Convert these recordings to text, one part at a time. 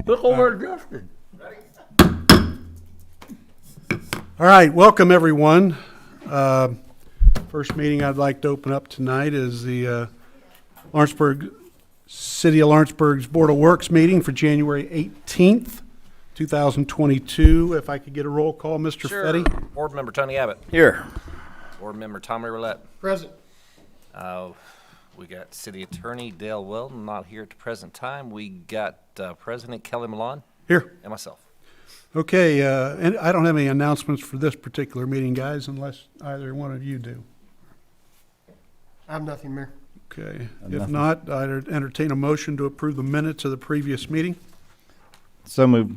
Look over at Justin. All right, welcome everyone. First meeting I'd like to open up tonight is the Lawrenceburg City of Lawrenceburg's Board of Works meeting for January 18th, 2022. If I could get a roll call, Mr. Sure. Fetty. Board Member Tony Abbott. Here. Board Member Tommy Roulette. Present. We got City Attorney Dale Weldon not here at the present time. We got President Kelly Milan Here. and myself. Okay, and I don't have any announcements for this particular meeting, guys, unless either one of you do. I have nothing, Mayor. Okay, if not, I'd entertain a motion to approve the minutes of the previous meeting. So moved.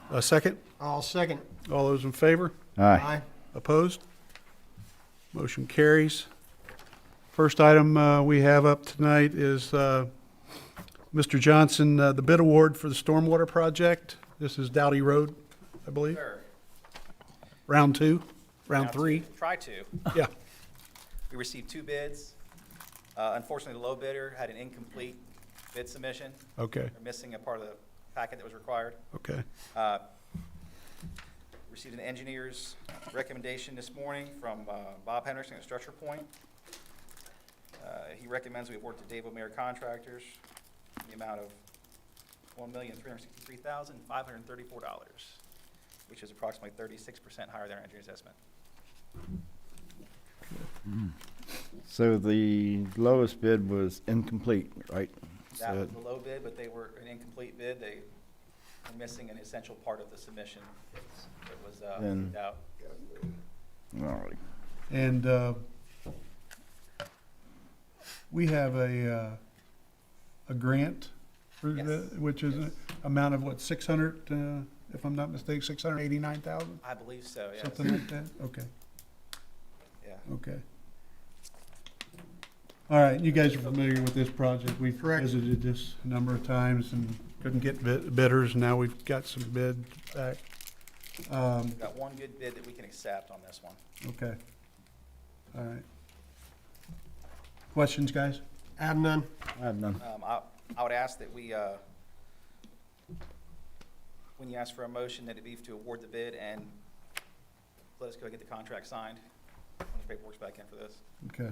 A second? I'll second. All those in favor? Aye. Opposed? Motion carries. First item we have up tonight is Mr. Johnson, the bid award for the stormwater project. This is Dowdy Road, I believe. Sure. Round two, round three. Try to. Yeah, We received 2 bids. Unfortunately, the low bidder had an incomplete bid submission. okay, They're missing a part of the packet that was required. okay. Received an engineer's recommendation this morning from Bob Henderson at Structure Point. He recommends we award to Dave O'Meara Contractors the amount of $1,363,534, which is approximately 36% higher than our engineer's estimate. So the lowest bid was incomplete, right? That So- was the low bid, but they were an incomplete bid. They were missing an essential part of the submission. It was Then- leaked out. All right. And we have a grant for Yes. which is an amount of what, 600, if I'm not mistaken, 689,000? I believe so, yes. Something like that? Okay, Yeah. okay. All right, you guys are familiar with this project. We've Correct. visited this a number of times and couldn't get bidders. Now we've got some bid back. We've got one good bid that we can accept on this one. Okay. All right. Questions, guys? I have none. I have none. I would ask that we, when you ask for a motion, that it be to award the bid and let us go get the contract signed when the paperwork's back in for this. Okay.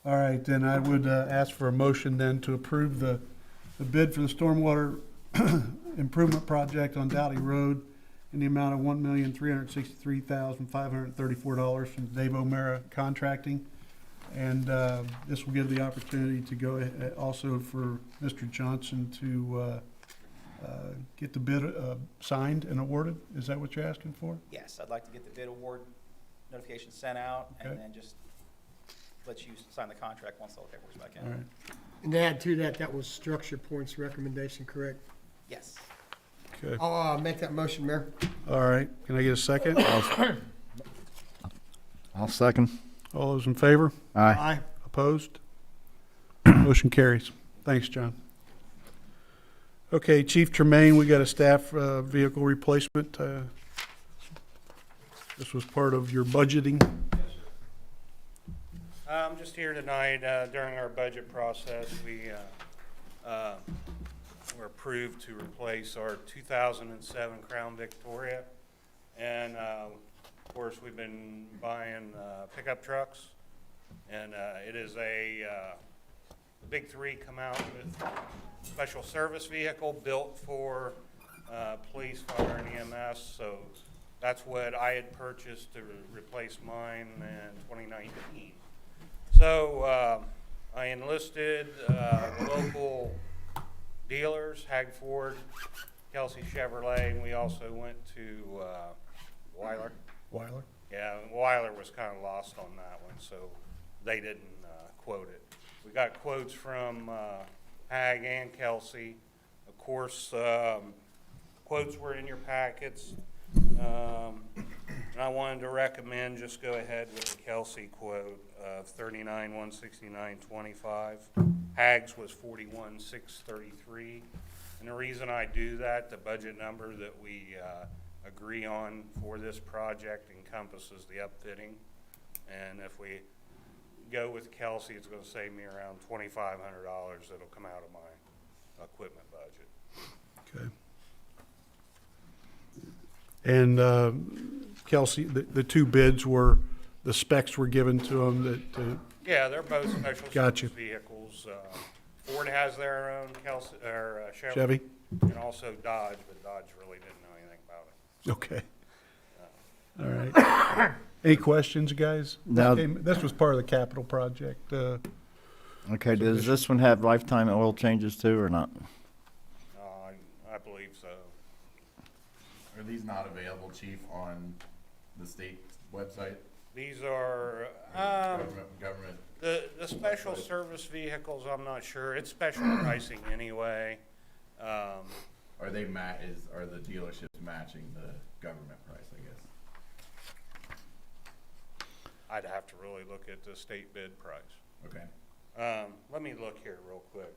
All right, then I would ask for a motion then to approve the bid for the stormwater improvement project on Dowdy Road in the amount of $1,363,534 from Dave O'Meara Contracting. And this will give the opportunity to go also for Mr. Johnson to get the bid signed and awarded. Is that what you're asking for? Yes, I'd like to get the bid award notification sent out Okay. and then just let you sign the contract once all the paperwork's back in. All right. And to add to that, that was Structure Point's recommendation, correct? Yes. Okay. I'll make that motion, Mayor. All right. Can I get a second? I'll second. All those in favor? Aye. Opposed? Motion carries. Thanks, John. Okay, Chief Tremaine, we got a staff vehicle replacement. This was part of your budgeting. I'm just here tonight, during our budget process, we were approved to replace our 2007 Crown Victoria. And, of course, we've been buying pickup trucks. And it is the big three come out with special service vehicle built for police, fire, and EMS. So that's what I had purchased to replace mine in 2019. So I enlisted local dealers, Hag Ford, Kelsey Chevrolet, and we also went to Weiler. Weiler? Yeah, Weiler was kind of lost on that one, so they didn't quote it. We got quotes from Hag and Kelsey. Of course, quotes were in your packets. And I wanted to recommend just go ahead with the Kelsey quote of $39,169.25. Hags was $41,633. And the reason I do that, the budget number that we agree on for this project encompasses the upfitting. And if we go with Kelsey, it's going to save me around $2,500 that'll come out of my equipment budget. And Kelsey, the two bids were, the specs were given to them that, Yeah, they're both special Gotcha. service vehicles. Ford has their own Chevy. Chevy? And also Dodge, but Dodge really didn't know anything about it. Okay. All right. Any questions, guys? No. This was part of the capital project. Okay, does this one have lifetime oil changes too, or not? I believe so. Are these not available, Chief, on the state website? These are, Government, the special service vehicles, I'm not sure. It's special pricing anyway. are they are the dealerships matching the government price, I guess? I'd have to really look at the state bid price. Okay. Let me look here real quick.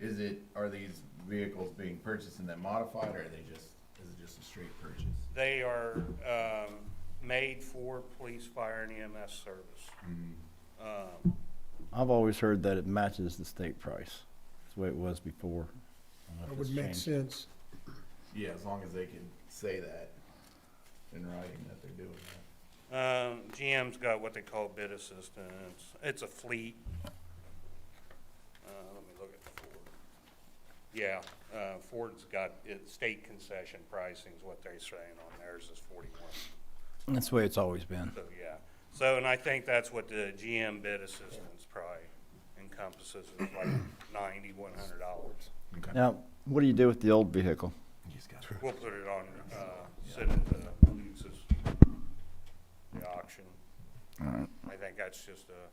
Are these vehicles being purchased and then modified, or is it just a straight purchase? They are, made for police, fire, and EMS service. I've always heard that it matches the state price. That's the way it was before. I don't know if That would it's make changed. sense. Yeah, as long as they can say that in writing that they're doing that. GM's got what they call bid assistance. It's a fleet. Let me look at Ford. Yeah, Ford's got state concession pricing is what they're saying on theirs is 41. That's the way it's always been. So, yeah. So, and I think that's what the GM bid assistance probably encompasses, is like $90, $100. Okay. Now, what do you do with the old vehicle? We'll put it on, send it to Luce's, the auction. All right. I think that's just a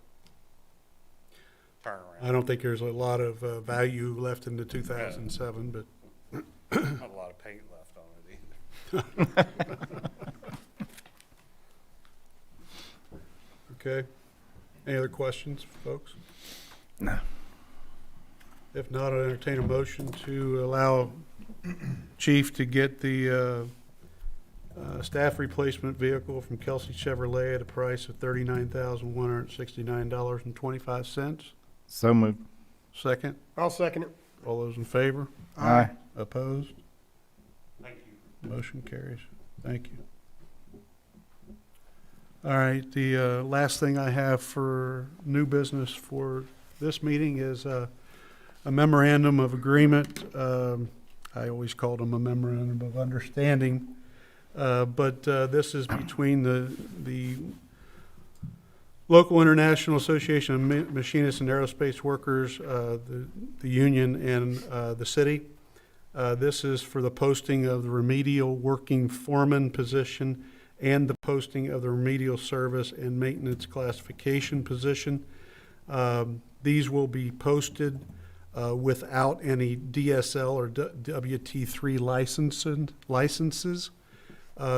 turnaround. I don't think there's a lot of value left in the 2007, but Not a lot of paint left on it either. okay. Any other questions, folks? No. If not, I'll entertain a motion to allow Chief to get the staff replacement vehicle from Kelsey Chevrolet at a price of $39,169.25. So moved. Second, I'll second it. all those in favor? Aye. Opposed? Thank you. Motion carries. Thank you. All right, the last thing I have for new business for this meeting is a memorandum of agreement. I always called them a memorandum of understanding. But this is between the local International Association of Machinists and Aerospace Workers, the union, and the city. This is for the posting of the remedial working foreman position and the posting of the remedial service and maintenance classification position. These will be posted without any DSL or WT3 licenses.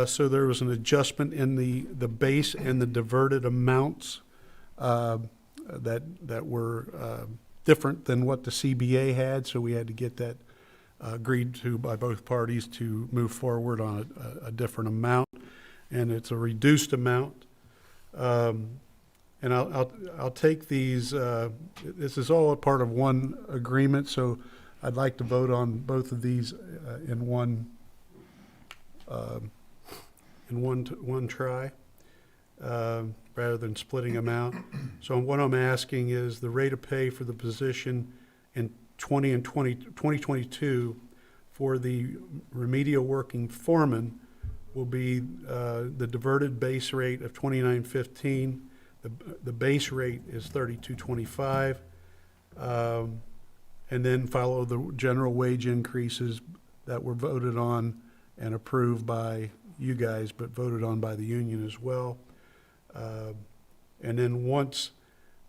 So there was an adjustment in the base and the diverted amounts that were different than what the CBA had. So we had to get that agreed to by both parties to move forward on a different amount, and it's a reduced amount. And I'll take these. This is all a part of one agreement, so I'd like to vote on both of these in one try, rather than splitting them out. So what I'm asking is the rate of pay for the position in 2022 for the remedial working foreman will be the diverted base rate of $29.15. The base rate is $32.25, and then follow the general wage increases that were voted on and approved by you guys, but voted on by the union as well. And then once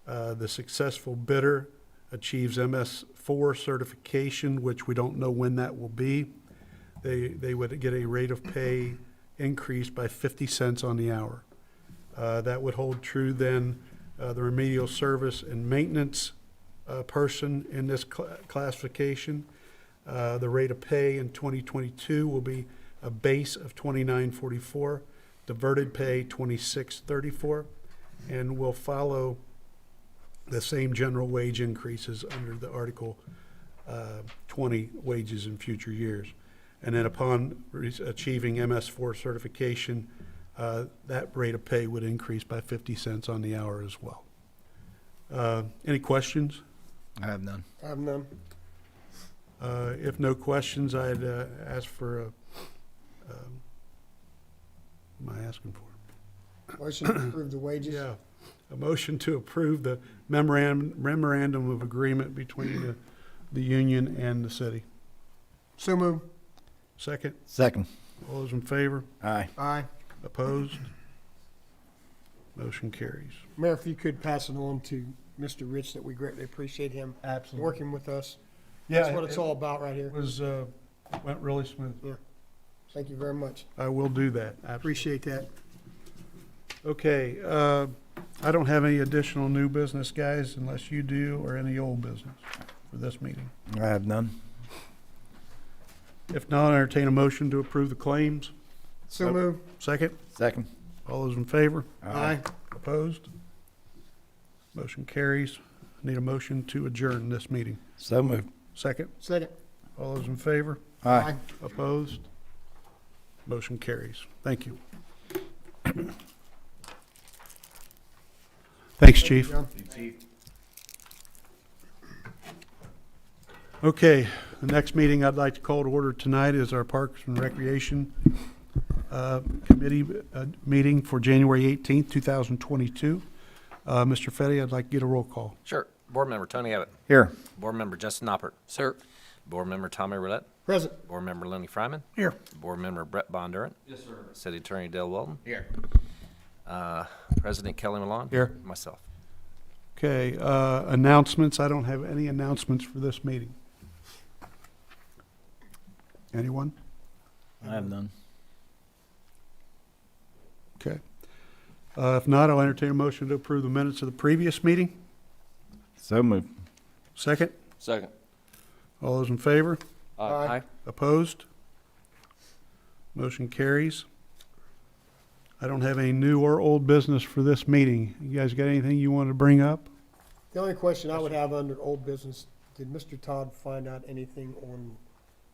the successful bidder achieves MS4 certification, which we don't know when that will be, they would get a rate of pay increase by 50 cents on the hour. That would hold true then, the remedial service and maintenance person in this classification. The rate of pay in 2022 will be a base of $29.44, diverted pay $26.34, and will follow the same general wage increases under the Article 20 wages in future years. And then upon achieving MS4 certification, that rate of pay would increase by 50 cents on the hour as well. Any questions? I have none. I have none. If no questions, I'd ask for a, what am I asking for? Motion to approve the wages. Yeah, a motion to approve the memorandum of agreement between the union and the city. So moved. Second, Second. all those in favor? Aye. Aye. Opposed? Motion carries. Mayor, if you could pass it on to Mr. Rich, that we greatly appreciate him Absolutely. working with us. Yeah, That's what it's all about right here. It was, went really smooth. Thank you very much. I will do that. Absolutely. Appreciate that. Okay, I don't have any additional new business, guys, unless you do, or any old business for this meeting. I have none. If not, I entertain a motion to approve the claims. So moved. Second, Second. all those in favor? Aye. Opposed? Motion carries. Need a motion to adjourn this meeting. So moved. Second, Second. all those in favor? Aye. Opposed? Motion carries. Thank you. Thanks, Chief. John. Okay, the next meeting I'd like to call to order tonight is our Parks and Recreation Committee meeting for January 18th, 2022. Mr. Fetty, I'd like to get a roll call. Sure. Board Member Tony Abbott. Here. Board Member Justin Noppert. Sir. Board Member Tommy Roulette. Present. Board Member Lenny Fryman. Here. Board Member Brett Bondurant. Yes, sir. City Attorney Dale Weldon. Here. President Kelly Malone. Here. Myself. Okay, announcements. I don't have any announcements for this meeting. Anyone? I have none. Okay. If not, I'll entertain a motion to approve the minutes of the previous meeting. So moved. Second, Second. all those in favor? Aye. Opposed? Motion carries. I don't have any new or old business for this meeting. You guys got anything you want to bring up? The only question I would have under old business, did Mr. Todd find out anything on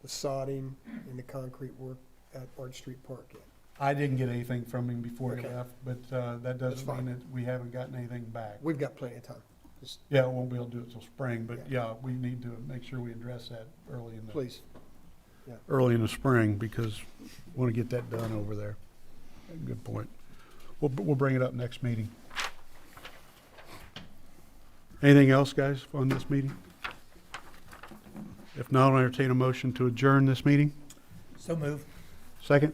the sodding and the concrete work at Arch Street Park yet? I didn't get anything from him before he Okay. left, but that That's doesn't fine. mean that we haven't gotten anything back. We've got plenty of time. Just Yeah, we won't be able to do it till spring, but yeah, we need to make sure we address that early in the please. early in the spring, because we want to get that done over there. Good point. We'll bring it up next meeting. Anything else, guys, on this meeting? If not, I'll entertain a motion to adjourn this meeting. So move. Second,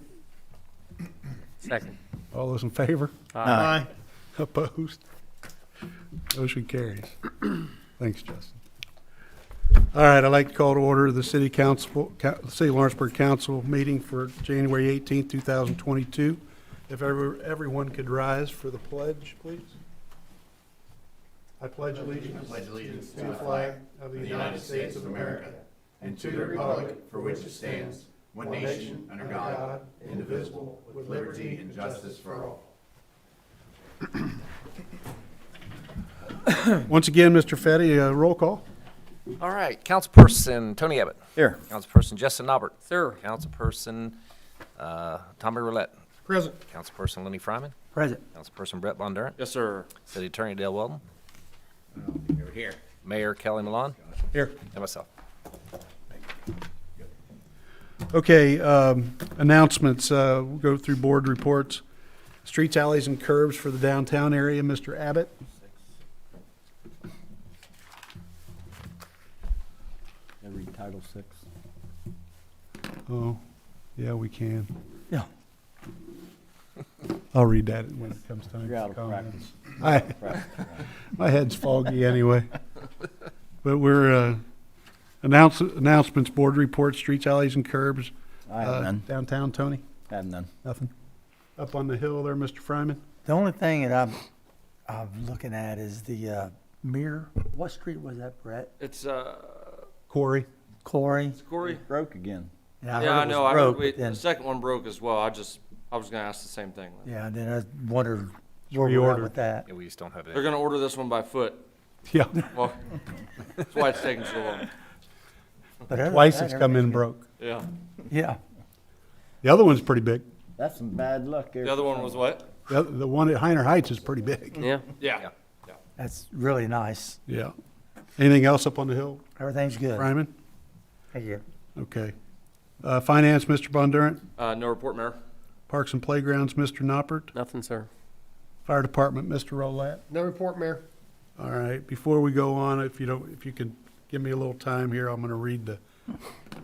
Second. all those in favor? Aye. Opposed? Motion carries. Thanks, Justin. All right, I'd like to call to order the City City Lawrenceburg Council meeting for January 18th, 2022. If everyone could rise for the pledge, please. I pledge allegiance to the flag of the United States of America and to the republic for which it stands, one nation, under God, indivisible, with liberty and justice for all. Once again, Mr. Fetty, roll call. All right. Councilperson Tony Abbott. Here. Councilperson Justin Noppert. Sir. Councilperson Tommy Roulette. Present. Councilperson Lenny Fryman. Present. Councilperson Brett Bondurant. Yes, sir. City Attorney Dale Weldon. You're here. Mayor Kelly Malone. Here. And myself. Okay, announcements, we'll go through board reports. Streets, alleys, and curbs for the downtown area, Mr. Abbott. Read Title VI. Oh, yeah, we can. Yeah. I'll read that when it comes time. You're out for of comments. practice. My head's foggy anyway. But we're, announcements, board reports, streets, alleys, and curbs. I have none. Downtown, Tony? I have none. Nothing? Up on the hill there, Mr. Fryman? The only thing that I'm looking at is the mirror. What street was that, Brett? It's, Corey? Corey? Corey? Broke again. And I Yeah, heard I it know. was I broke, heard, but then, the second one broke as well. I was gonna ask the same thing. yeah, and then I wondered where we were at reordered. with that. Yeah, we just don't have it. They're gonna order this one by foot. Yeah, Well, that's why it's taking so long. But other than twice that, it's come in everything's broke. Yeah. Yeah. The other one's pretty big. That's some bad luck there. The other one was what? The one at Heiner Heights is pretty big. Yeah. Yeah. That's really nice. Yeah. Anything else up on the hill, Everything's good. Ryman? Thank you. Okay. Finance, Mr. Bondurant. No report, Mayor. Parks and Playgrounds, Mr. Noppert. Nothing, sir. Fire Department, Mr. Rolat. No report, Mayor. All right, before we go on, if you can give me a little time here, I'm gonna read the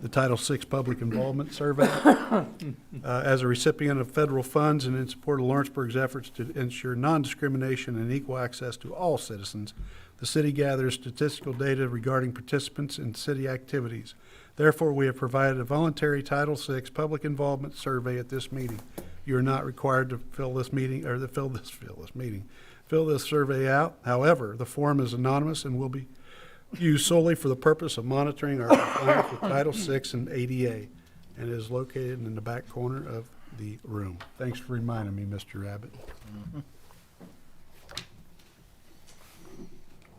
Title VI Public Involvement Survey. As a recipient of federal funds and in support of Lawrenceburg's efforts to ensure non-discrimination and equal access to all citizens, the city gathers statistical data regarding participants in city activities. Therefore, we have provided a voluntary Title VI Public Involvement Survey at this meeting. You are not required to fill this survey out. However, the form is anonymous and will be used solely for the purpose of monitoring our compliance with Title VI and ADA, and is located in the back corner of the room. Thanks for reminding me, Mr. Abbott.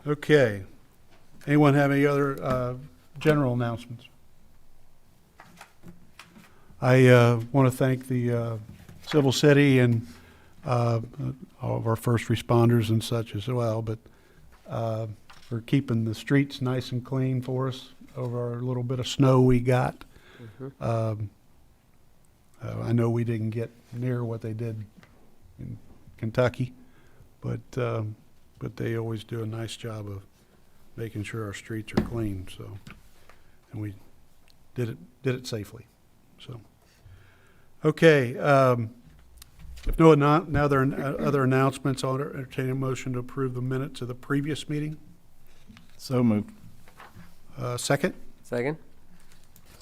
Okay. Anyone have any other general announcements? I want to thank the Civil City and all of our first responders and such as well, but for keeping the streets nice and clean for us over our little bit of snow we got. I know we didn't get near what they did in Kentucky, but they always do a nice job of making sure our streets are clean. So, and we did it safely. So, okay. If no other announcements, I'll entertain a motion to approve the minutes of the previous meeting. So moved. Second. Second?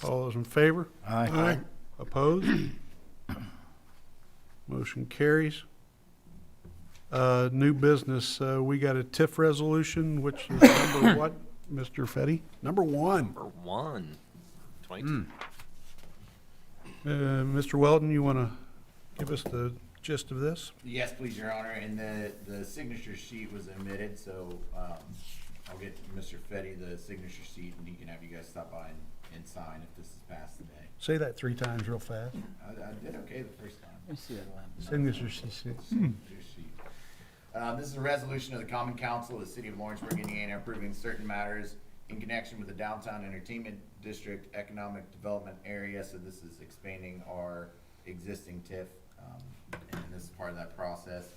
All those in favor? Aye. Opposed? Motion carries. New business, we got a TIF resolution, which is number what, Mr. Fetty? Number 1. Number 1, 22. Mr. Weldon, you want to give us the gist of this? Yes, please, Your Honor, and the signature sheet was omitted, so, I'll get Mr. Fetty the signature sheet, and he can have you guys stop by and sign if this is passed today. Say that 3 times real fast. I did okay the first time. Let me see that one. Signature sheet. Signature sheet. This is a resolution of the Common Council of the City of Lawrenceburg, Indiana, approving certain matters in connection with the Downtown Entertainment District Economic Development Area. So this is expanding our existing TIF, and this is part of that process.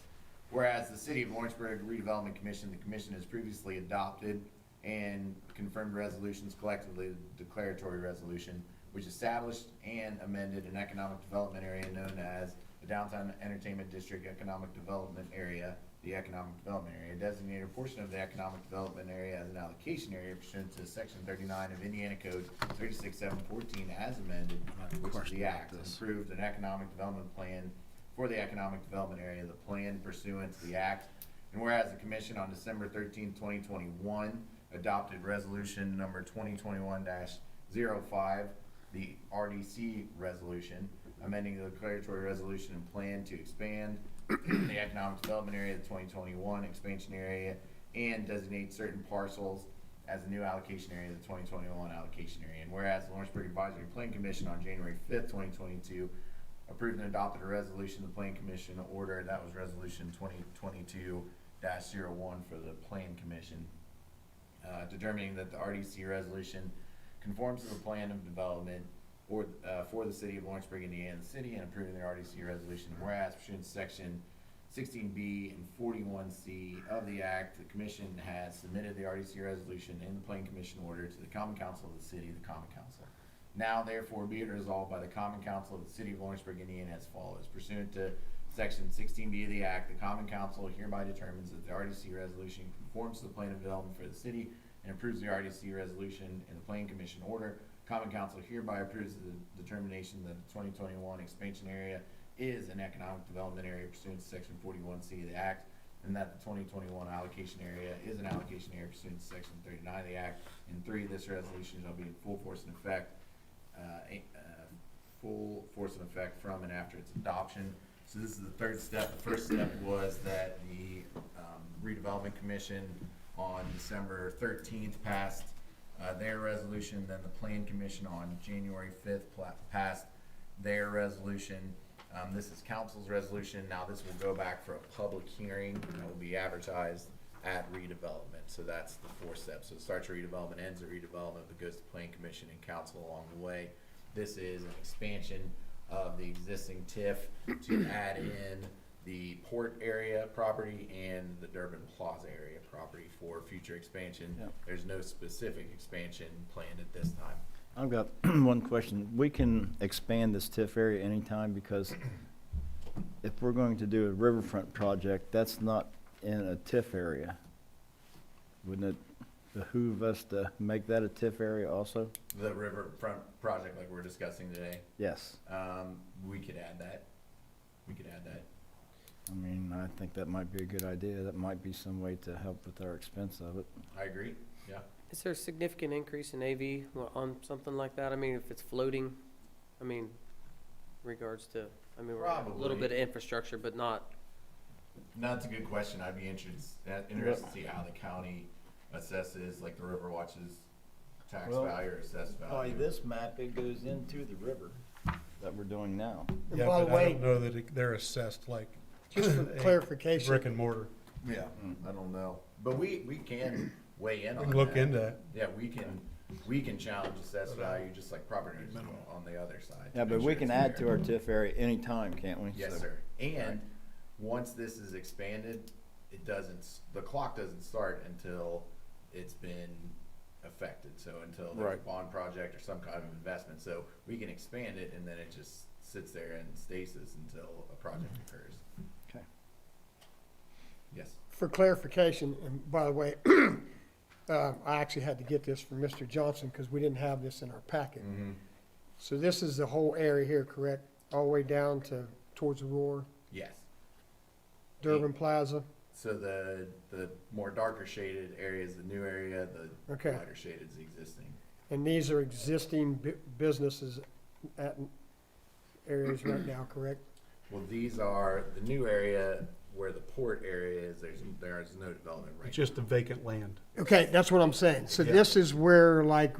Whereas the City of Lawrenceburg Redevelopment Commission, the commission has previously adopted and confirmed resolutions, collectively the declaratory resolution, which established and amended an economic development area known as the Downtown Entertainment District Economic Development Area, the Economic Development Area, designated a portion of the Economic Development Area as an allocation area pursuant to Section 39 of Indiana Code 36714 as amended, which is the act, approved an economic development plan for the Economic Development Area, the plan pursuant to the act. And whereas the Commission on December 13, 2021 adopted resolution number 2021-05, the RDC resolution, amending the declaratory resolution and plan to expand the Economic Development Area, the 2021 expansion area, and designate certain parcels as a new allocation area, the 2021 allocation area. And whereas the Lawrenceburg Advisory Plan Commission on January 5th, 2022 approved and adopted a resolution, the Plan Commission order, that was resolution 2022-01 for the Plan Commission, determining that the RDC resolution conforms to the plan of development for the City of Lawrenceburg, Indiana, the city, and approving the RDC resolution. Whereas pursuant to Section 16B and 41C of the Act, the Commission has submitted the RDC resolution and the Plan Commission order to the Common Council of the City, the Common Council. Now, therefore, be it resolved by the Common Council of the City of Lawrenceburg, Indiana, as follows. Pursuant to Section 16B of the Act, the Common Council hereby determines that the RDC resolution conforms to the plan of development for the city and approves the RDC resolution and the Plan Commission order. Common Council hereby approves the determination that the 2021 expansion area is an economic development area pursuant to Section 41C of the Act, and that the 2021 allocation area is an allocation area pursuant to Section 39 of the Act. And 3, this resolution shall be in full force and effect from and after its adoption. So this is the third step. The first step was that the Redevelopment Commission on December 13th passed their resolution, then the Plan Commission on January 5th passed their resolution. This is council's resolution. Now this will go back for a public hearing and it will be advertised at redevelopment. So that's the 4 steps. So it starts at redevelopment, ends at redevelopment, but goes to Plan Commission and council along the way. This is an expansion of the existing TIF to add in the port area property and the Durbin Plaza area property for future expansion. Yep. There's no specific expansion planned at this time. I've got one question. We can expand this TIF area anytime because if we're going to do a riverfront project, that's not in a TIF area. Wouldn't it behoove us to make that a TIF area also? The riverfront project like we're discussing today, Yes. we could add that. We could add that. I mean, I think that might be a good idea. That might be some way to help with our expense of it. I agree, yeah. Is there a significant increase in AV on something like that? I mean, if it's floating, I mean, regards to, I mean, we're a little Probably. bit of infrastructure, but not, No, that's a good question. I'd be interested to see how the county assesses, like the Riverwatch's tax Well, value or assessed By value. this map, it goes into the river that we're doing now. And Yeah, by the but I way, don't know that they're assessed like just for a clarification, brick and mortar. Yeah, I don't know. But we can weigh in We on can look that. into it. Yeah, we can challenge assessed value just like property owners do on the other side. to Yeah, make but sure we can it's add fair. to our TIF area anytime, can't we? Yes, So- sir. And once this is expanded, the clock doesn't start until it's been affected. So until there's a Right. bond project or some kind of investment. So we can expand it and then it just sits there in stasis until a project occurs. Okay. Yes. for clarification, and by the way, I actually had to get this from Mr. Johnson because we didn't have this in our packet. Mm-hmm. So this is the whole area here, correct? All the way down to, towards Aurora, Yes. Durbin Plaza? So the more darker shaded area is the new area, the Okay. lighter shaded is the existing. And these are existing businesses at areas right now, correct? Well, these are the new area where the port area is. There is no development right It's just a vacant land. Okay, that's what I'm saying. So Yeah. this is where like,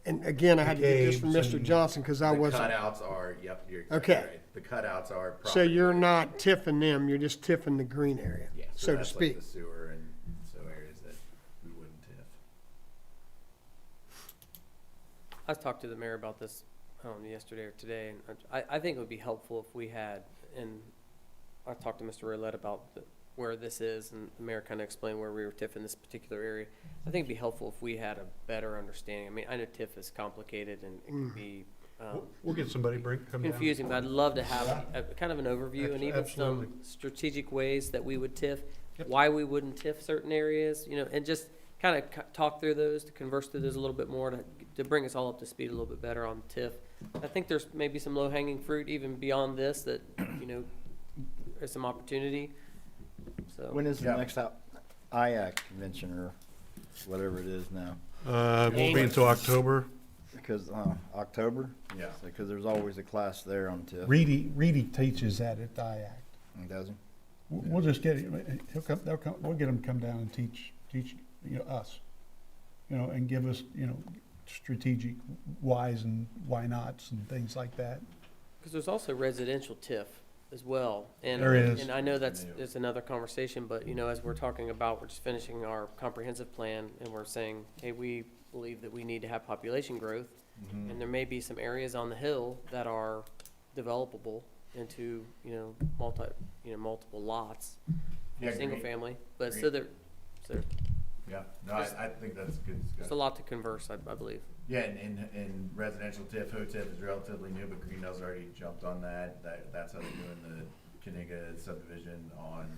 and again, I had to get this from Caves Mr. and- Johnson because I The wasn't. cutouts are, yep, you're exactly Okay. right. The cutouts are. So property you're rights. not tiffing them, you're just tiffing the green area, Yeah, so to that's speak. like the sewer and so areas that we wouldn't TIF. I talked to the mayor about this, I don't know, yesterday or today, and I think it would be helpful if we had, and I talked to Mr. Roulette about where this is, and the mayor kind of explained where we were TIFing this particular area. I think it'd be helpful if we had a better understanding. I mean, I know TIF is complicated and it can be We'll get somebody come down. confusing, but I'd love to have a kind of an overview and even Absolutely. some strategic ways that we would TIF, Yep. why we wouldn't TIF certain areas, you know, and just kind of talk through those, to converse through those a little bit more, to bring us all up to speed a little bit better on TIF. I think there's maybe some low-hanging fruit even beyond this that, you know, there's some opportunity, so. When is the Yeah. next IAC convention or whatever it is now? It won't be until October. Because, October? Yeah. Because there's always a class there on TIF. Reedy teaches that at IAC. Does he? We'll just get, they'll come, we'll get him to come down and teach, us, and give us, strategic whys and why nots and things like that. Because there's also residential TIF as well. And, There is. and I know that's another conversation, but, as we're talking about, we're just finishing our comprehensive plan, and we're saying, hey, we believe that we need to have population growth, Mm-hmm. and there may be some areas on the hill that are developable into, multiple lots, Yeah, single green- family, but green- so there, Yeah, no, I think that's a good there's a discussion. lot to converse, I believe. Yeah, and residential TIF, HOTIF is relatively new, but Greendale's already jumped on that. That's how they're doing the Kaniga subdivision on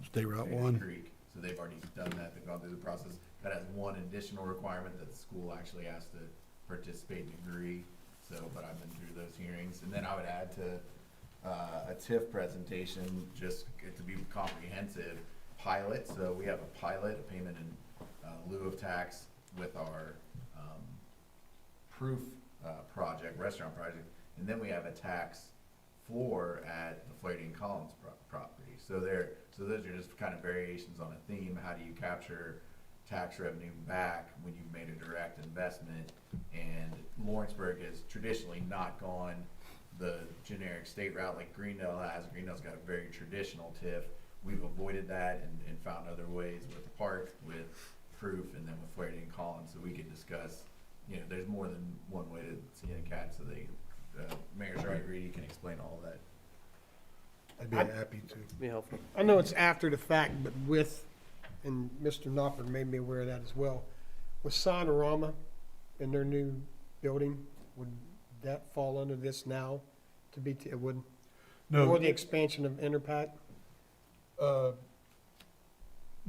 State Route State 1. Creek. So they've already done that, they've gone through the process. That has one additional requirement that the school actually has to participate and agree. So, but I've been through those hearings. And then I would add to a TIF presentation, just to be comprehensive, pilot. So we have a pilot, a payment in lieu of tax with our proof project, restaurant project. And then we have a tax floor at the Flirting Collins property. So those are just kind of variations on a theme. How do you capture tax revenue back when you've made a direct investment. And Lawrenceburg has traditionally not gone the generic state route like Greendale has. Greendale's got a very traditional TIF. We've avoided that and found other ways with the park, with proof, and then with Flaherty and Collins, so we could discuss, there's more than one way to skin a cat, so Mayor's right, Reedy can explain all of that. I'd be happy to. Be helpful. I know it's after the fact, but and Mr. Knopper made me aware of that as well. With Sonorama in their new building, would that fall under this now to be, it would? No. Or the expansion of Interpac?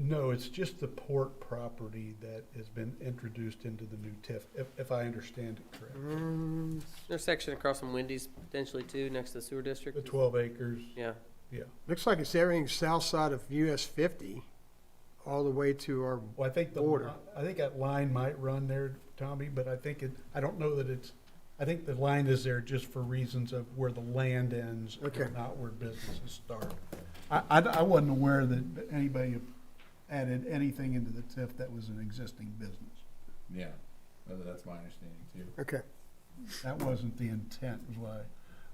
No, it's just the port property that has been introduced into the new TIF, if I understand it correctly. There's a section across from Wendy's potentially too, next to the sewer district. The 12 acres, Yeah. yeah. Looks like it's everything south side of US 50, all the way to our, Well, I think Border. I think that line might run there, Tommy, but I don't know that I think the line is there just for reasons of where the land ends, Okay. not where businesses start. I wasn't aware that anybody added anything into the TIF that was an existing business. Yeah, that's my understanding too. okay. That wasn't the intent,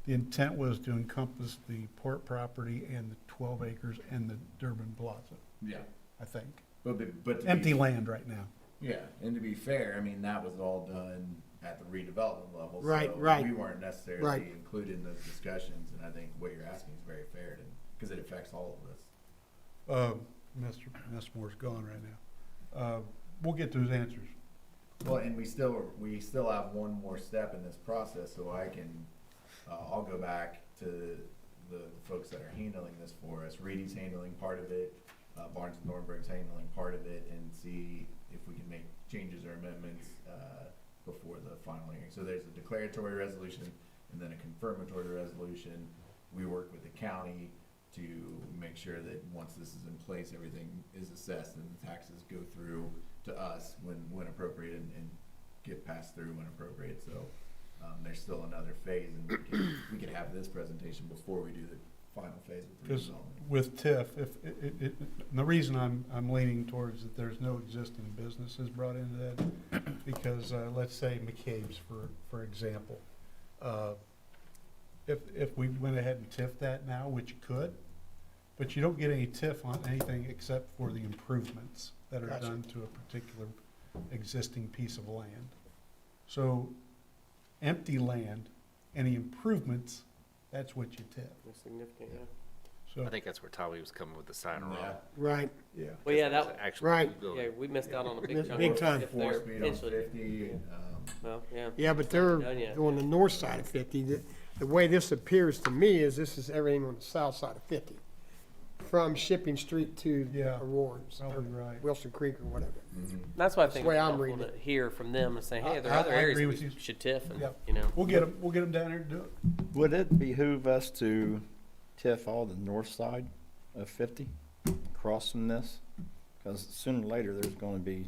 the intent was to encompass the port property and the 12 acres and the Durban Plaza, Yeah, I think. but to be Empty land right now. Yeah, and to be fair, I mean, that was all done at the redevelopment level. Right, so right. We weren't necessarily Right. included in those discussions, and I think what you're asking is very fair, because it affects all of us. Mr. Messmore's gone right now. We'll get those answers. Well, and we still have one more step in this process, so I'll go back to the folks that are handling this for us. Reedy's handling part of it, Barnes and Thornburg's handling part of it, and see if we can make changes or amendments, before the final hearing. So there's a declaratory resolution and then a confirmatory resolution. We work with the county to make sure that once this is in place, everything is assessed and the taxes go through to us when appropriate and get passed through when appropriate. So there's still another phase, and we could have this presentation before we do the final phase of the Because redevelopment. with TIF, the reason I'm leaning towards that there's no existing businesses brought into that, because let's say McCabe's, for example. If we went ahead and TIF that now, which you could, but you don't get any TIF on anything except for the improvements that are Gotcha. done to a particular existing piece of land. So empty land, any improvements, that's what you TIF. That's significant, yeah. So, I think that's where Tommy was coming with the sign Yeah. around. Right, yeah. Well, yeah, that, Actually, Right. yeah, we missed out on a big chunk. Big time. if they're Four speed on potentially- 50, Well, yeah. yeah, but they're Done yet. on the north side of 50. The way this appears to me is this is everything on the south side of 50, from Shipping Street to Yeah, Aurora's, or probably right. Wilson Creek or whatever. That's why I think the way it's I'm helpful reading to it. hear from them and say, hey, there I are other areas agree we with you. should TIF, and, Yep. you know. We'll get them down there to do it. Would it behoove us to TIF all the north side of 50, crossing this? Because sooner or later, there's going to be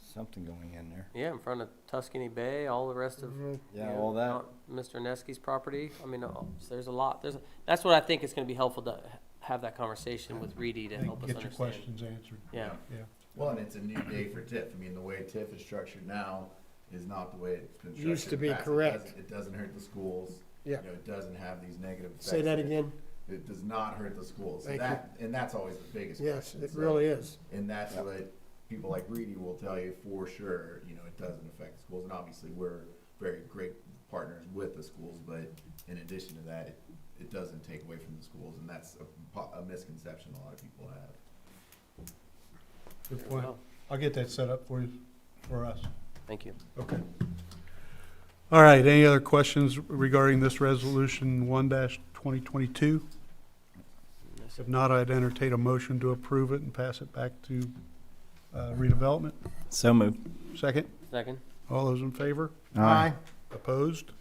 something going in there. Yeah, in front of Tuscany Bay, all the rest of Yeah, you know, all that. out Mr. Nesky's property. I mean, there's a lot. That's what I think is going to be helpful to have that conversation with Reedy to And help us get your understand. questions answered. Yeah. Yeah. Well, and it's a new day for TIF. I mean, the way TIF is structured now is not the way it's been structured. Used to in be the past. correct. It doesn't hurt the schools. Yeah. It doesn't have these negative effects. Say that again? It does not hurt the schools. So Thank and that's always the biggest Yes, question. it So- really is. And that's what people like Reedy will tell you for sure, it doesn't affect the schools. And obviously, we're very great partners with the schools, but in addition to that, it doesn't take away from the schools. And that's a misconception a lot of people have. Good Very point. well. I'll get that set up for you, for us. Thank you. Okay. All right, any other questions regarding this resolution 1-2022? If not, I'd entertain a motion to approve it and pass it back to redevelopment. So moved. Second, Second. all those in favor? Aye. Opposed?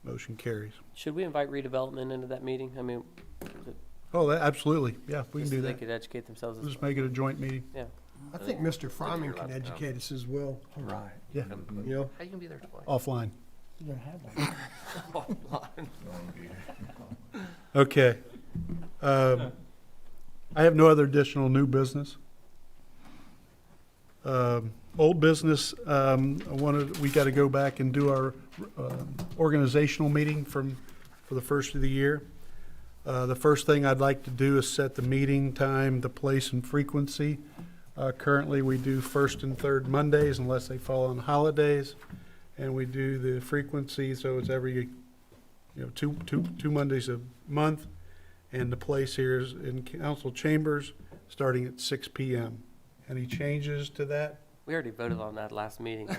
Motion carries. Should we invite redevelopment into that meeting? I mean, Oh, absolutely, yeah, we can just do so they that. could educate themselves. We'll As just make it a joint meeting. Yeah. I think Mr. Fryman you're can allowed to come. educate us as well, All right. Yeah, you know? How you gonna be there twice? offline. You're gonna have one. Okay. I have no other additional new business. Old business, we got to go back and do our organizational meeting for the first of the year. The first thing I'd like to do is set the meeting time, the place, and frequency. Currently, we do first and third Mondays unless they fall on holidays, and we do the frequency, so it's every, two Mondays a month, and the place here is in council chambers, starting at 6 p.m. Any changes to that? We already voted on that last meeting.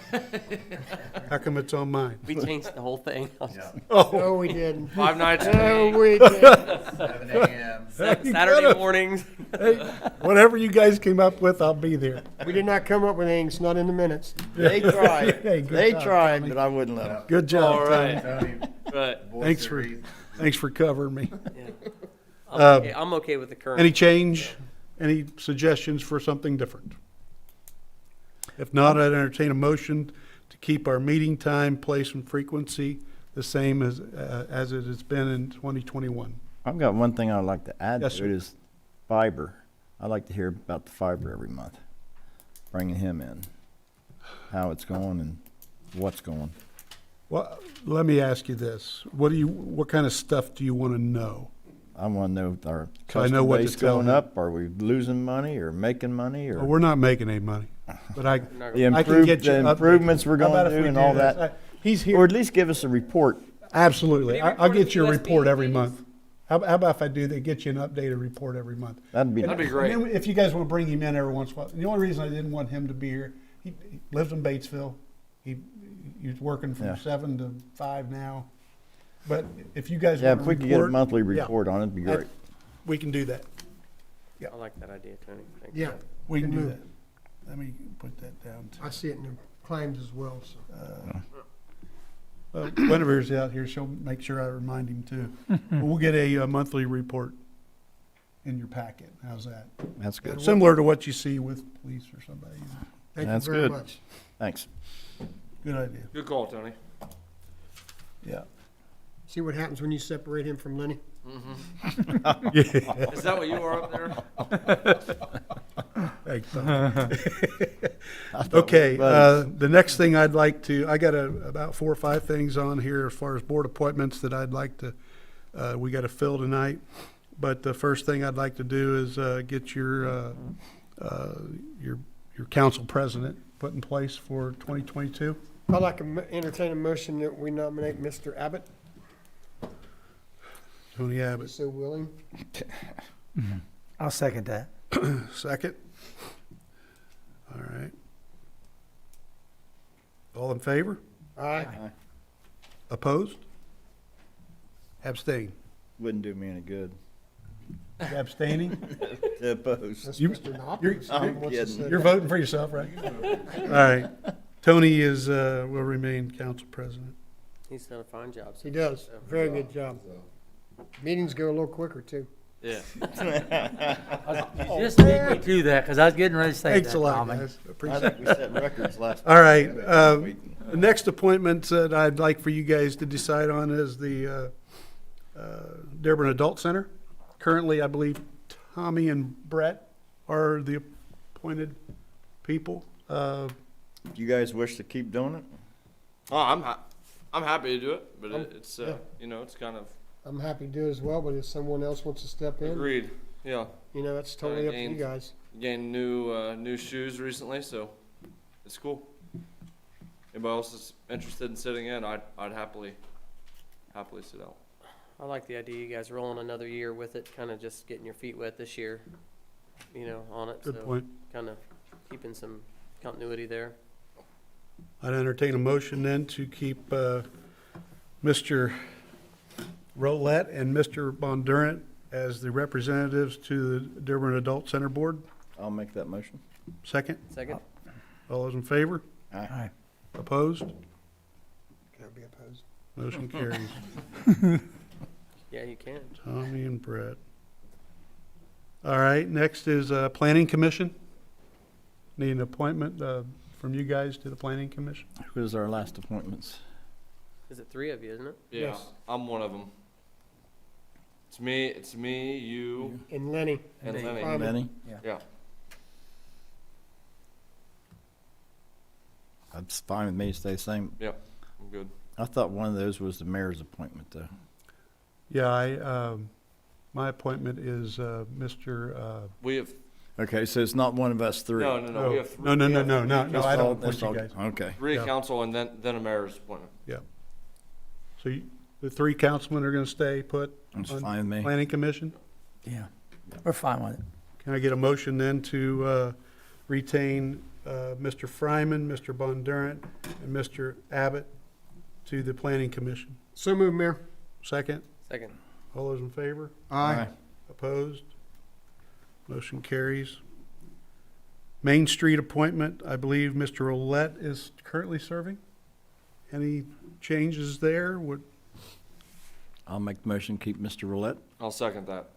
How come it's on mine? We changed the whole thing. Yeah, Oh, No, we didn't. 5 nights a No, week. we didn't. 7 a.m. You Saturday could've. mornings. hey, whatever you guys came up with, I'll be there. We did not come up with anything, it's not in the minutes. They tried, Hey, good they job, tried, Tony. but I wouldn't let them. Good job, All right. Tony. Tony, Right. voice Thanks the for- reason. Thanks for covering me. Yeah. Uh, I'm okay with the current. Any change? Any suggestions for something different? If not, I'd entertain a motion to keep our meeting time, place, and frequency the same as it has been in 2021. I've got one thing I'd like to add Yes, to it sir. is fiber. I'd like to hear about the fiber every month, bringing him in, how it's going and what's going. Well, let me ask you this. What kind of stuff do you want to know? I want to know if our So I know customer what to base tell going him. up, are we losing money or making money Well, or we're not making any money, but I Not the gonna- I can get you the updates. improvements we're How about going if to do we and all this? that? He's Or here. at least give us a report. Absolutely. Can you I'll report get you a at the report USB every meetings? month. How about if I do that, get you an updated report every month? That'd be That'd be nice. great. And then if you guys want to bring him in every once in a while, the only reason I didn't want him to be here, he lives in Batesville. He's working from Yeah. 7 to 5 now. But if you guys Yeah, want if to we could get a report, monthly yeah. report on it, it'd be great. we can do that. I like that idea, Tony. Thank Yeah, you. We can Good do move. that. Let me put that down too. I see it in the claims as well, so. Whenever he's out here, she'll make sure I remind him too. But we'll get a monthly report in your packet. How's that? That's good. Similar to what you see with police or somebody. Thank That's you very good. much. Thanks. Good idea. Good call, Tony. Yeah. See what happens when you separate him from Lenny? Yeah. Is that what you are up there? Thanks, Tom. Okay, the next thing I got about 4 or 5 things on here as far as board appointments that I'd like to, we got to fill tonight. But the first thing I'd like to do is get your council president put in place for 2022. I'd like to entertain a motion that we nominate Mr. Abbott, Tony if Abbott, he's so willing. I'll second that. second. All right. All in favor? Aye. Opposed? Abstain. Wouldn't do me any good. Abstaining? To oppose. That's You- Mr. Knopper. you're- Someone wants to kidding. say You're that. voting for yourself, right? All right. Tony will remain council president. He's done a fine job. He does, very good job. Meetings go a little quicker, too. Yeah. You just beat me to that, because I was getting ready to say that. Thanks a lot, Tommy. guys. I Appreciate think we set records last. All right, week. the next appointment that I'd like for you guys to decide on is the Dearborn Adult Center. Currently, I believe Tommy and Brett are the appointed people. Do you guys wish to keep doing it? Oh, I'm happy to do it, but it's yeah. it's kind of I'm happy to do it as well, but if someone else wants to step in, agreed. Yeah, that's totally up to you Gaines. guys. gained new shoes recently, so it's cool. Anybody else is interested in sitting in? I'd happily sit out. I like the idea you guys rolling another year with it, kind of just getting your feet wet this year, on it. Good so point. kind of keeping some continuity there. I'd entertain a motion then to keep Mr. Rolette and Mr. Bondurant as the representatives to the Dearborn Adult Center Board. I'll make that motion. Second, Second? all those in favor? Aye. Opposed? Can I be opposed? Motion carries. Yeah, you can. Tommy and Brett. All right, next is Planning Commission. Need an appointment from you guys to the Planning Commission. Who was our last appointments? Is it 3 of you, isn't it? Yeah, Yes. I'm one of them. It's me, you, And Lenny, and Dave. Lenny. Um, Lenny? Yeah. That's fine with me, stay the same. Yep, I'm good. I thought one of those was the mayor's appointment, though. Yeah, my appointment is Mr. We have, Okay, so it's not one of us three? no, we have three. No, no, we no, have no, three no, council- I don't appoint That's you all- guys. Okay. Three Yeah. council and then a mayor's appointment. So the three councilmen are going to stay put That's on fine with me. Planning Commission? Yeah, we're fine with it. Can I get a motion then to retain Mr. Fryman, Mr. Bondurant, and Mr. Abbott to the Planning Commission? So moved, Mayor. Second? Second. All those in favor? Aye. Opposed? Motion carries. Main Street appointment, I believe Mr. Roulette is currently serving. Any changes there? Would, I'll make the motion, keep Mr. Roulette. I'll second that.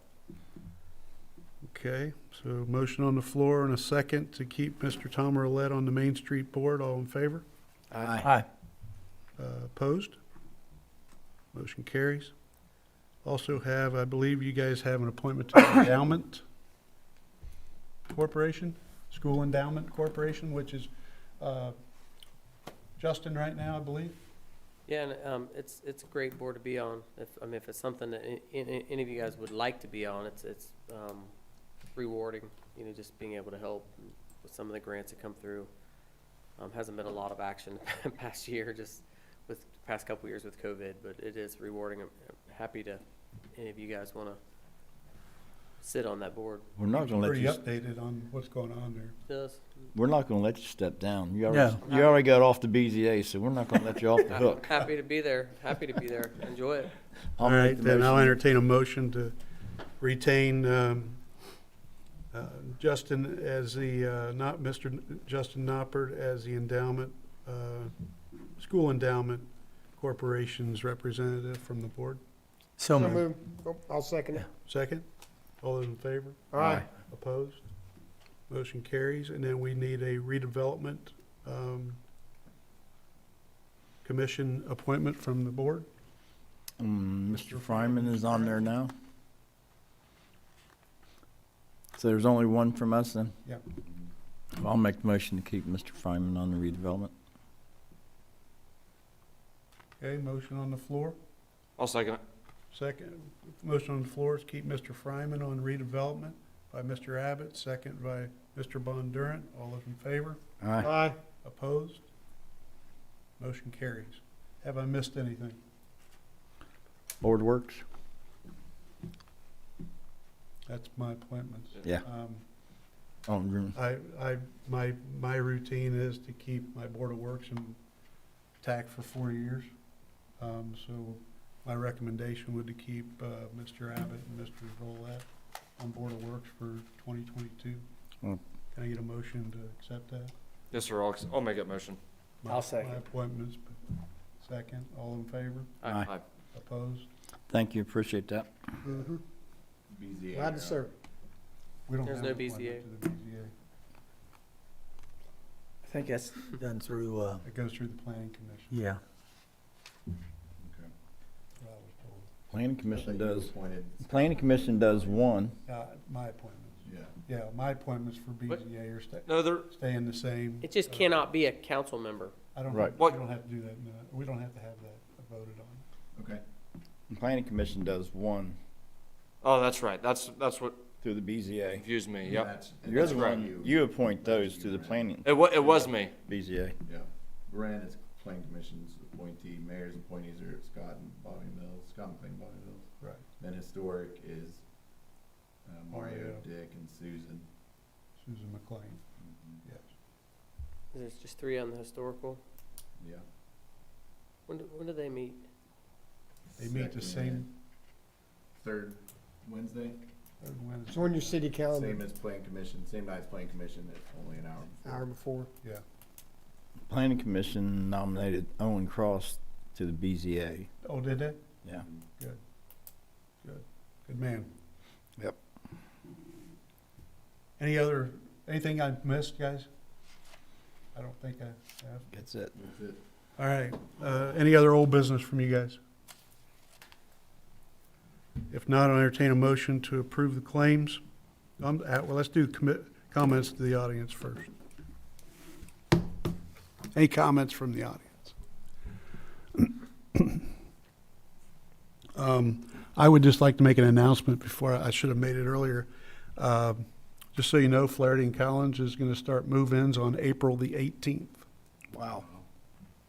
okay, so motion on the floor and a second to keep Mr. Tom Roulette on the Main Street Board. All in favor? Aye. Opposed? Motion carries. Also have, I believe you guys have an appointment to the Endowment Corporation, School Endowment Corporation, which is Justin right now, I believe. Yeah, and it's a great board to be on. If it's something that any of you guys would like to be on, it's rewarding. You know, just being able to help with some of the grants that come through. Hasn't been a lot of action the past year, just with the past couple years with COVID, but it is rewarding. I'm happy to any of you guys want to sit on that board. We're not gonna let Pretty you, updated on what's going on there. Does we're not gonna let you step down. No. You already got off the BZA, so we're not gonna let you off the hook. happy to be there. Happy to be there. Enjoy it. I'll All make right, the then I'll motion. entertain a motion to retain Justin as the, not Mr. Justin Noppert as the endowment, School Endowment Corporation's representative from the board. So So moved. moved. Oh, I'll second it. Second? All those in favor? Aye. Opposed? Motion carries. And then we need a redevelopment commission appointment from the board. Mr. Fryman is on there now. So there's only one from us then? Yep. I'll make the motion to keep Mr. Fryman on the redevelopment. Okay, motion on the floor. I'll second it. Second, motion on the floor is keep Mr. Fryman on redevelopment by Mr. Abbott, second by Mr. Bondurant. All those in favor? Aye. Aye. Opposed? Motion carries. Have I missed anything? Board works? That's my appointments. Yeah. Um, my routine is to keep my Board of Works intact for 4 years. So my recommendation would to keep Mr. Abbott and Mr. Roulette on Board of Works for 2022. Mm. Can I get a motion to accept that? Yes, sir, I'll make that motion. I'll second. My appointments, second. All in favor? Aye. Opposed? Thank you, appreciate that. Mm-hmm. BZA. Glad to serve. We don't There's have no an appointment BZA. to the BZA. I think that's done through, It goes through the Planning Commission. yeah. Okay. That's what I was told. Planning Commission I thought you does, appointed- Planning Commission does one. My appointments. Yeah. Yeah, my appointments for BZA are No, staying the same. It just cannot be a council member. I don't, Right. we What- don't have to do that, no, we don't have to have that voted on. Okay. The Planning Commission does one oh, that's right. That's what through the BZA. confused me. Yep. And You're that's the why one, you appoint those to the planning, It was me. BZA. Yeah. Brand is Planning Commission's appointee, mayor's appointees are Scott and Bobby Mills, Scott McLean, Bobby Mills. Right. Then historic is Mario, Mario. Dick, and Susan. Susan McLean, yes. There's just three on the historical. Yeah. When do they meet? They meet the Second same, and third Wednesday, third Wednesday. It's on your city calendar, same as Plan Commission, same night as Plan Commission, it's only an hour before. hour before. Yeah, Planning Commission nominated Owen Cross to the BZA. oh, did they? Yeah. Good man. Yep. Anything I've missed, guys? I don't think I have. That's it. That's it. All right, any other old business from you guys? If not, I'll entertain a motion to approve the claims. Well, let's do comments to the audience first. Any comments from the audience? I would just like to make an announcement before, I should have made it earlier. Just so you know, Flaherty and Collins is going to start move-ins on April the 18th. Wow.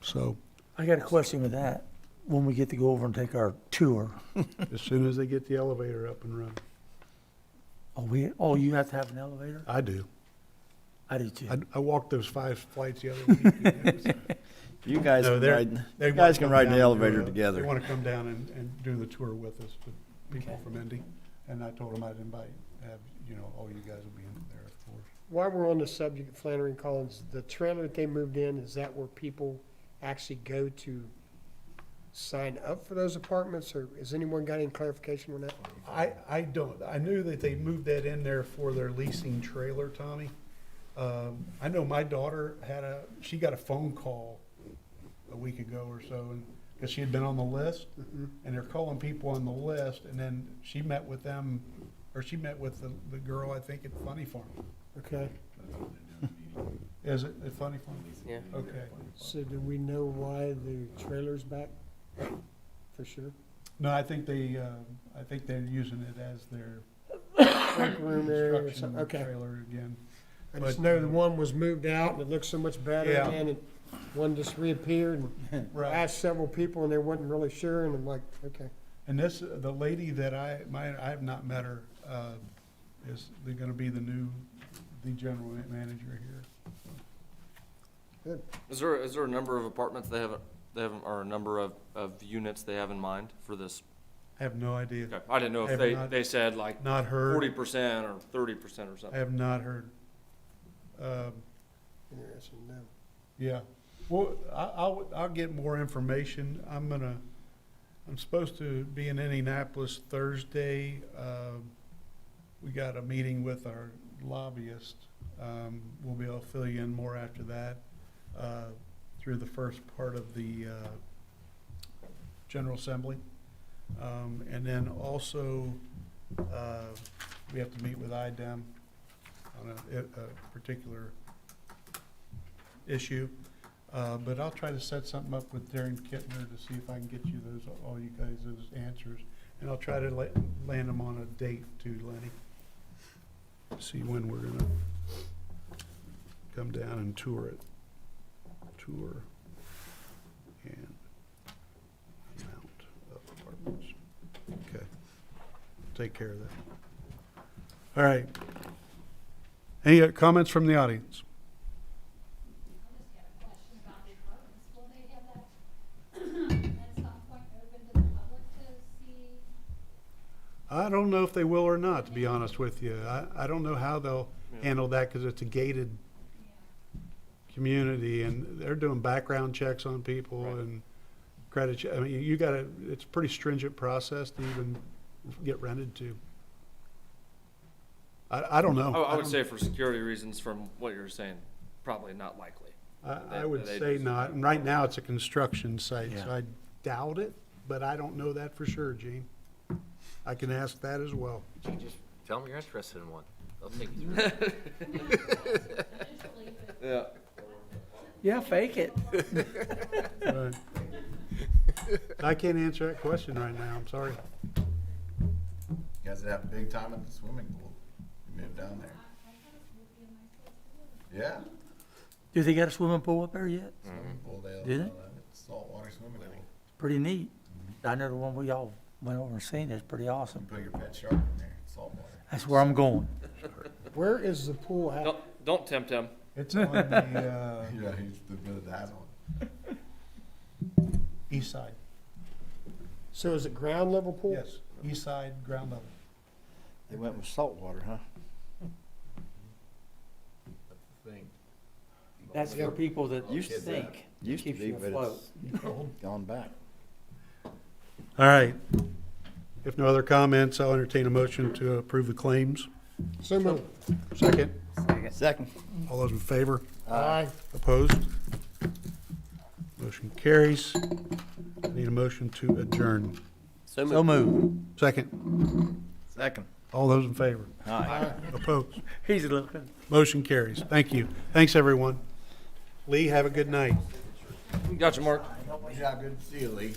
So I got a question with that. When we get to go over and take our tour, as soon as they get the elevator up and running. you have to have an elevator? I do. I do too. I walked those 5 flights the other week. You guys No, can they're- ride, they you wanna guys can come ride down the and do elevator They together. want to come down and do the tour with us, the people Okay. from Indy. And I told them I'd have, all you guys will be in there, of course. While we're on the subject of Flannery and Collins, the trailer that they moved in, is that where people actually go to sign up for those apartments, or has anyone got any clarification on that? I don't. I knew that they moved that in there for their leasing trailer, Tommy. I know my daughter she got a phone call a week ago or so, and, because she had been on the list, and they're calling people on the list, and then she met with them, or she met with the girl, I think, at Funny Farm. Okay, Is it at Funny Farm? Yeah. Okay. so do we know why the trailer's back? For sure. No, I think they're using it as their Break room area or construction something, okay. trailer again. I just But, know the one was moved out and it looked so much better, Yeah. and it, one just reappeared, and I Right. asked several people and they wasn't really sure, and I'm like, okay. And the lady that I have not met her, is gonna be the general manager here. Is there a number of apartments they have, or a number of units they have in mind for this? I have no idea. Okay, I didn't know I if have they, not- they said like Not heard. 40% or 30% or I something. have not heard. Interesting to know. Yeah. Well, I'll get more information. I'm supposed to be in Indianapolis Thursday. We got a meeting with our lobbyist. We'll be able to fill you in more after that, through the first part of the, General Assembly. And then also, we have to meet with IDEM on a particular issue. But I'll try to set something up with Darren Kittner to see if I can get you all you guys, those answers. And I'll try to land them on a date too, Lenny. See when we're gonna come down and tour it. Tour and amount of apartments. Okay. Take care of that. All right. Any comments from the audience? Will they have that at some point open to the public to see? I don't know if they will or not, to be honest with you. I don't know how they'll handle that because it's a gated community and they're doing background checks on people and credit. I mean, it's a pretty stringent process to even get rented to. I don't know. I would say for security reasons, from what you're saying, probably not likely. I would they say just- not. And right now it's a construction site, so Yeah. I doubt it, but I don't know that for sure, Gene. I can ask that as well. You just tell them you're interested in one. They'll take you through it. Yeah. Yeah, fake it. Right. I can't answer that question right now, I'm sorry. You guys would have a big time at the swimming pool. You move down there. Yeah. Do they got a swimming pool up there yet? Swimming pool, Do they? Saltwater swimming pool. Pretty neat. I know the one we all went over and seen, it's pretty awesome. Put your pet shark in there, saltwater. That's where I'm going. Where is the pool at? Don't tempt him. It's on the, Yeah, he's the bit of that one. east side, So is it ground level pool? yes, east side, ground level. They went with saltwater, huh? That's for people that Used to think. Used to Keeps be, you but afloat. it's gone back. All right. If no other comments, I'll entertain a motion to approve the claims. So moved. Second, Second. all those in favor? Aye. Opposed? Motion carries. Need a motion to adjourn. So So move. Second, Second. all those in favor? Aye. Opposed? He's looking. Motion carries. Thank you. Thanks, everyone. Lee, have a good night. Gotcha, Mark. Yeah, good to see you, Lee.